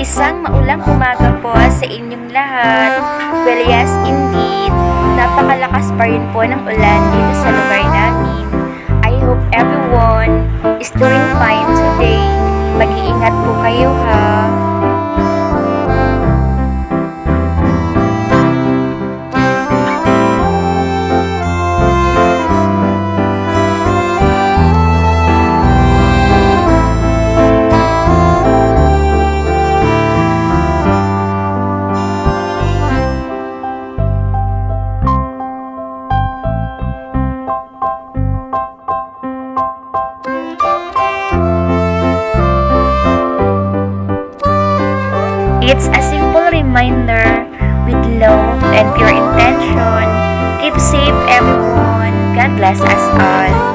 Isang maulang umaga po sa inyong lahat. Well, yes, indeed. Napakalakas pa rin po ng ulan dito sa lugar namin. I hope everyone is doing fine today. Mag-iingat po kayo ha. It's a simple reminder with love and pure intention. Keep safe everyone. God bless us all.